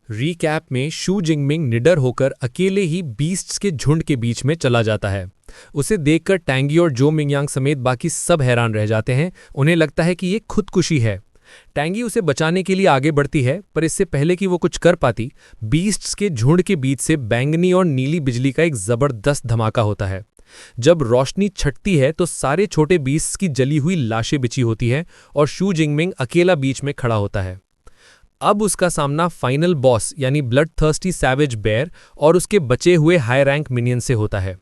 Recap में शू जिंगमिंग निडर होकर अकेले ही बीस्ट्स के झुंड के बीच में चला जाता है। उसे देखकर टैंगी और जो मिंगयांग समेत बाकी सब हैरान रह जाते हैं। उन्हें लगता है कि ये खुदकुशी है। टैंगी उसे बचाने के लिए आगे बढ़ती है, पर इससे पहले कि वो कुछ कर पाती, बीस्ट्स के झुंड के बीच से बैंगनी और नीली बिजली का एक जबरदस्त धमाका होता है। जब रोशनी छटती है तो सारे छोटे बीस्ट्स की जली हुई लाशें बिछी होती हैं और शू जिंगमिंग अकेला बीच में खड़ा होता है। अब उसका सामना फाइनल बॉस यानी ब्लड थर्स्टी सैवेज बेयर और उसके बचे हुए हाई रैंक मिनियन से होता है।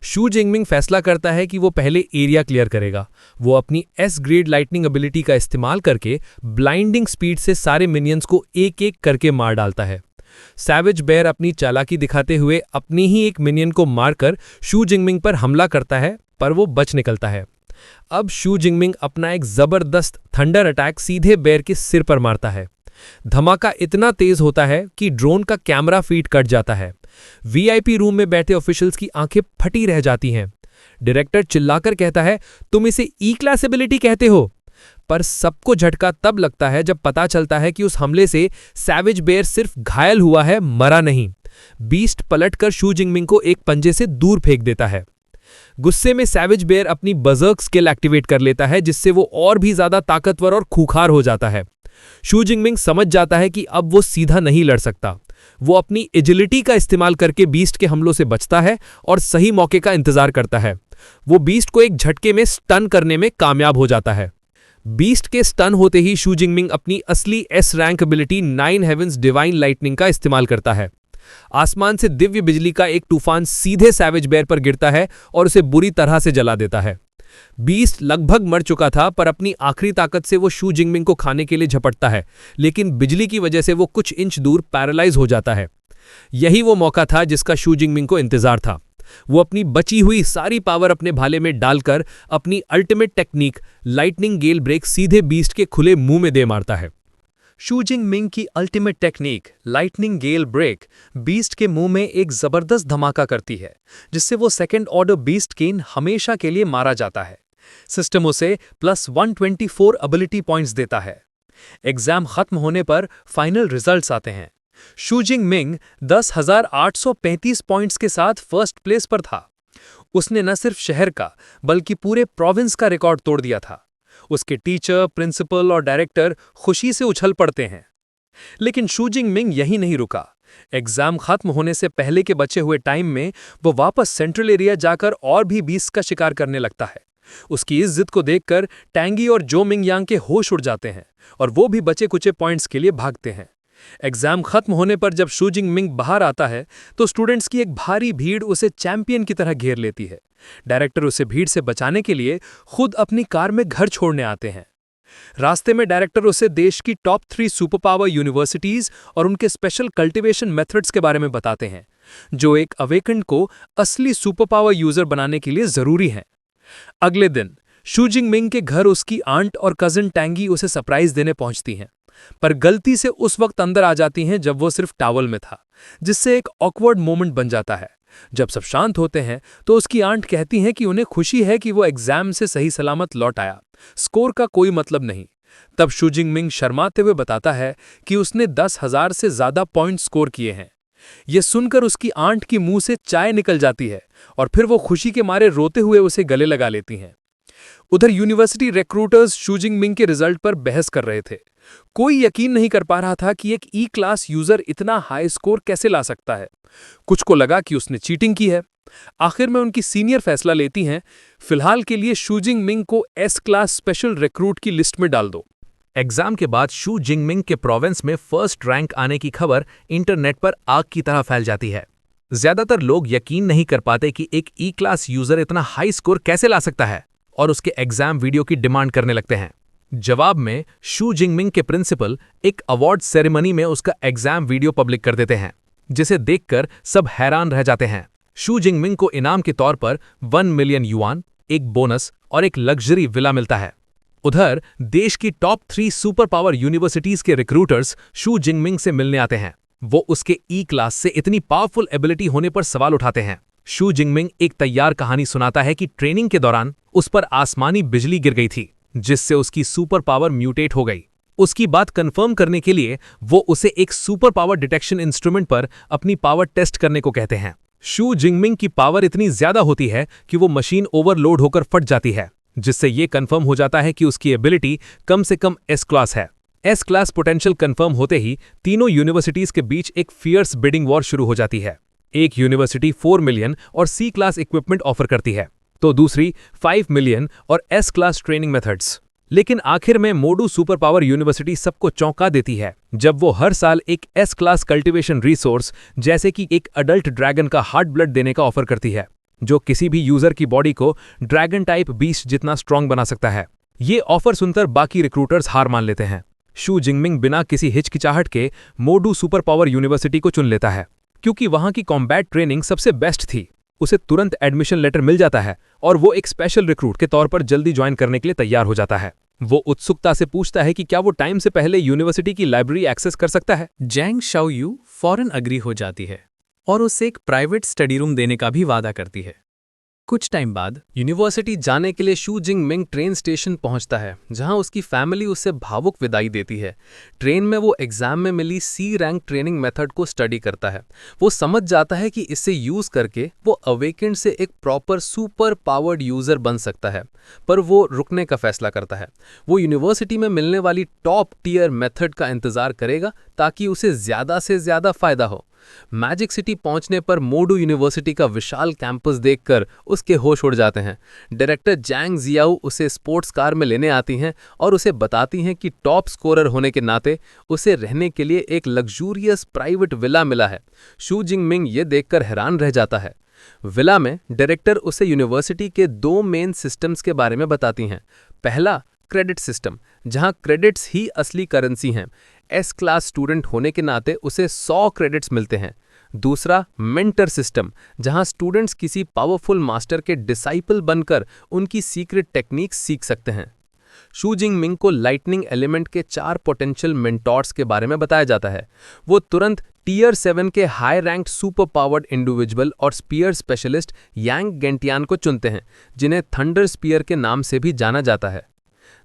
शू जिंगमिंग फैसला करता है कि वो पहले एरिया क्लियर करेगा। वो अपनी एस ग्रेड लाइटनिंग एबिलिटी का इस्तेमाल करके ब्लाइंडिंग स्पीड से सारे मिनियंस को एक एक करके मार डालता है। सैवेज बेयर अपनी चालाकी दिखाते हुए अपनी ही एक मिनियन को मारकर शू जिंगमिंग पर हमला करता है, पर वो बच निकलता है। अब शू जिंगमिंग अपना एक जबरदस्त थंडर अटैक सीधे बेयर के सिर पर मारता है। धमाका इतना तेज होता है कि ड्रोन का कैमरा फीड कट जाता है। वीआईपी रूम में बैठे ऑफिशियल्स की आंखें फटी रह जाती हैं। डायरेक्टर चिल्लाकर कहता है, तुम इसे ई क्लास एबिलिटी कहते हो? पर सबको झटका तब लगता है जब पता चलता है कि उस हमले से सैवेज बेयर सिर्फ घायल हुआ है, मरा नहीं। बीस्ट पलटकर शू जिंगमिंग को एक पंजे से दूर फेंक देता है। गुस्से में सैवेज बेयर अपनी बजर्क स्किल एक्टिवेट कर लेता है, जिससे वो और भी ज्यादा ताकतवर और खूंखार हो जाता है। शू जिंगमिंग समझ जाता है कि अब वो सीधा नहीं लड़ सकता। वो अपनी एजिलिटी का इस्तेमाल करके बीस्ट के हमलों से बचता है और सही मौके का इंतजार करता है। वो बीस्ट को एक झटके में स्टन करने में कामयाब हो जाता है। बीस्ट के स्टन होते ही शू जिंगमिंग अपनी असली S rank ability 9 heavens divine lightning का इस्तेमाल करता है। आसमान से दिव्य बिजली का एक तूफान सीधे सैवेज बेयर पर गिरता है और उसे बुरी तरह से जला देता है। बीस्ट लगभग मर चुका था, पर अपनी आखिरी ताकत से वो शू जिंगमिंग को खाने के लिए झपटता है, लेकिन बिजली की वजह से वो कुछ इंच दूर पैरालाइज हो जाता है। यही वो मौका था जिसका शू जिंगमिंग को इंतजार था। वो अपनी बची हुई सारी पावर अपने भाले में डालकर अपनी अल्टीमेट टेक्निक लाइटनिंग गेल ब्रेक सीधे बीस्ट के खुले मुंह में दे मारता है। शू जिंगमिंग की अल्टीमेट टेक्निक लाइटनिंग गेल ब्रेक बीस्ट के मुंह में एक जबरदस्त धमाका करती है, जिससे वो सेकंड ऑर्डर बीस्ट केन हमेशा के लिए मारा जाता है। सिस्टम उसे +124 एबिलिटी पॉइंट्स देता है। एग्जाम खत्म होने पर फाइनल रिजल्ट्स आते हैं। शू जिंगमिंग 10,835 पॉइंट्स के साथ फर्स्ट प्लेस पर था। उसने न सिर्फ शहर का बल्कि पूरे प्रोविंस का रिकॉर्ड तोड़ दिया था। उसके टीचर, प्रिंसिपल और डायरेक्टर खुशी से उछल पड़ते हैं। लेकिन शू जिंगमिंग यही नहीं रुका। एग्जाम खत्म होने से पहले के बचे हुए टाइम में वो वापस सेंट्रल एरिया जाकर और भी बीस्ट का शिकार करने लगता है। उसकी इस जिद को देखकर टैंगी और जो मिंगयांग के होश उड़ जाते हैं और वो भी बचे कुचे पॉइंट्स के लिए भागते हैं। एग्जाम खत्म होने पर जब शू जिंगमिंग बाहर आता है तो स्टूडेंट्स की एक भारी भीड़ उसे चैंपियन की तरह घेर लेती है। डायरेक्टर उसे भीड़ से बचाने के लिए खुद अपनी कार में घर छोड़ने आते हैं। रास्ते में डायरेक्टर उसे देश की टॉप 3 सुपर पावर यूनिवर्सिटीज और उनके स्पेशल कल्टीवेशन मेथड्स के बारे में बताते हैं, जो एक अवेकन्ड को असली सुपर पावर यूजर बनाने के लिए जरूरी हैं। अगले दिन शू जिंगमिंग के घर उसकी आंट और कजिन टैंगी उसे सरप्राइज देने पहुंचती हैं, पर गलती से उस वक्त अंदर आ जाती हैं जब वो सिर्फ टॉवल में था, जिससे एक ऑकवर्ड मोमेंट बन जाता है। जब सब शांत होते हैं तो उसकी आंट कहती हैं कि उन्हें खुशी है कि वो एग्जाम से सही सलामत लौट आया, स्कोर का कोई मतलब नहीं। तब शू जिंगमिंग शर्माते हुए बताता है कि उसने 10,000 से ज्यादा पॉइंट स्कोर किए हैं। यह सुनकर उसकी आंट की मुंह से चाय निकल जाती है और फिर वो खुशी के मारे रोते हुए उसे गले लगा लेती हैं। उधर यूनिवर्सिटी रिक्रूटर्स शू जिंगमिंग के रिजल्ट पर बहस कर रहे थे। कोई यकीन नहीं कर पा रहा था कि एक ई क्लास यूजर इतना हाई स्कोर कैसे ला सकता है। कुछ को लगा कि उसने चीटिंग की है। आखिर में उनकी सीनियर फैसला लेती हैं, फिलहाल के लिए शू जिंगमिंग को एस क्लास स्पेशल रिक्रूट की लिस्ट में डाल दो। एग्जाम के बाद शू जिंगमिंग के प्रोविंस में फर्स्ट रैंक आने की खबर इंटरनेट पर आग की तरह फैल जाती है। ज्यादातर लोग यकीन नहीं कर पाते कि एक ई क्लास यूजर इतना हाई स्कोर कैसे ला सकता है और उसके एग्जाम वीडियो की डिमांड करने लगते हैं। जवाब में शू जिंगमिंग के प्रिंसिपल एक अवार्ड सेरेमनी में उसका एग्जाम वीडियो पब्लिक कर देते हैं, जिसे देखकर सब हैरान रह जाते हैं। शू जिंगमिंग को इनाम के तौर पर 1 मिलियन युआन, एक बोनस और एक लग्जरी विला मिलता है। उधर देश की टॉप 3 सुपर पावर यूनिवर्सिटीज के रिक्रूटर्स शू जिंगमिंग से मिलने आते हैं। वो उसके ई क्लास से इतनी पावरफुल एबिलिटी होने पर सवाल उठाते हैं। शू जिंगमिंग एक तैयार कहानी सुनाता है कि ट्रेनिंग के दौरान उस पर आसमानी बिजली गिर गई थी, जिससे उसकी सुपर पावर म्यूटेट हो गई। उसकी बात कंफर्म करने के लिए वो उसे एक सुपर पावर डिटेक्शन इंस्ट्रूमेंट पर अपनी पावर टेस्ट करने को कहते हैं। शू जिंगमिंग की पावर इतनी ज्यादा होती है कि वो मशीन ओवरलोड होकर फट जाती है, जिससे ये कंफर्म हो जाता है कि उसकी एबिलिटी कम से कम एस क्लास है। एस क्लास पोटेंशियल कंफर्म होते ही तीनों यूनिवर्सिटीज के बीच एक फियर्स बिडिंग वॉर शुरू हो जाती है। एक यूनिवर्सिटी 4 मिलियन और सी क्लास इक्विपमेंट ऑफर करती है, तो दूसरी 5 मिलियन और एस क्लास ट्रेनिंग मेथड्स। लेकिन आखिर में मोडू सुपर पावर यूनिवर्सिटी सबको चौंका देती है जब वो हर साल एक एस क्लास कल्टीवेशन रिसोर्स जैसे कि एक अडल्ट ड्रैगन का हार्ट ब्लड देने का ऑफर करती है, जो किसी भी यूजर की बॉडी को ड्रैगन टाइप बीस्ट जितना स्ट्रांग बना सकता है। ये ऑफर सुनकर बाकी रिक्रूटर्स हार मान लेते हैं। शू जिंगमिंग बिना किसी हिचकिचाहट के मोडू सुपर पावर यूनिवर्सिटी को चुन लेता है, क्योंकि वहां की कॉम्बैट ट्रेनिंग सबसे बेस्ट थी। उसे तुरंत एडमिशन लेटर मिल जाता है और वो एक स्पेशल रिक्रूट के तौर पर जल्दी ज्वाइन करने के लिए तैयार हो जाता है। वो उत्सुकता से पूछता है कि क्या वो टाइम से पहले यूनिवर्सिटी की लाइब्रेरी एक्सेस कर सकता है। जैंग शाओयू फौरन अग्री हो जाती है और उसे एक प्राइवेट स्टडी रूम देने का भी वादा करती है। कुछ टाइम बाद यूनिवर्सिटी जाने के लिए शू जिंगमिंग ट्रेन स्टेशन पहुंचता है, जहां उसकी फैमिली उसे भावुक विदाई देती है। ट्रेन में वो एग्जाम में मिली सी रैंक ट्रेनिंग मेथड को स्टडी करता है। वो समझ जाता है कि इसे यूज करके वो अवेकेंड से एक प्रॉपर सुपर पावर्ड यूजर बन सकता है, पर वो रुकने का फैसला करता है। वो यूनिवर्सिटी में मिलने वाली टॉप टियर मेथड का इंतजार करेगा ताकि उसे ज्यादा से ज्यादा फायदा हो। मैजिक सिटी पहुंचने पर मोडू यूनिवर्सिटी का विशाल कैंपस देखकर उसके होश उड़ जाते हैं। डायरेक्टर जैंग जियाओ उसे स्पोर्ट्स कार में लेने आती हैं और उसे बताती हैं कि टॉप स्कोरर होने के नाते उसे रहने के लिए एक लग्जूरियस प्राइवेट विला मिला है। शू जिंगमिंग ये देखकर हैरान रह जाता है। विला में डायरेक्टर उसे यूनिवर्सिटी के 2 मेन सिस्टम्स के बारे में बताती हैं। पहला, क्रेडिट सिस्टम, जहां क्रेडिट्स ही असली करेंसी हैं। एस क्लास स्टूडेंट होने के नाते उसे 100 क्रेडिट्स मिलते हैं। दूसरा, मेंटर सिस्टम, जहां स्टूडेंट्स किसी पावरफुल मास्टर के डिसाइपल बनकर उनकी सीक्रेट टेक्निक्स सीख सकते हैं। शू जिंगमिंग को लाइटनिंग एलिमेंट के 4 पोटेंशियल मेंटोर्स के बारे में बताया जाता है। वो तुरंत टियर 7 के high ranked super powered individual और स्पीयर स्पेशलिस्ट यांग गेंटियान को चुनते हैं, जिन्हें थंडर स्पीयर के नाम से भी जाना जाता है।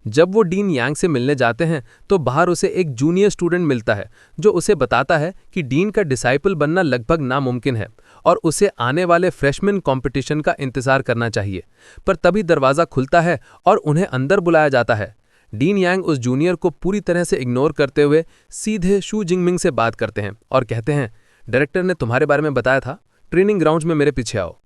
जब वो डीन यांग से मिलने जाते हैं तो बाहर उसे एक जूनियर स्टूडेंट मिलता है, जो उसे बताता है कि डीन का डिसाइपल बनना लगभग नामुमकिन है और उसे आने वाले फ्रेशमैन कंपटीशन का इंतजार करना चाहिए। पर तभी दरवाज़ा खुलता है और उन्हें अंदर बुलाया जाता है। डीन यांग उस जूनियर को पूरी तरह से इग्नोर करते हुए सीधे शू जिंगमिंग से बात करते हैं और कहते हैं, डायरेक्टर ने तुम्हारे बारे में बताया था, ट्रेनिंग ग्राउंड्स में मेरे पीछे आओ।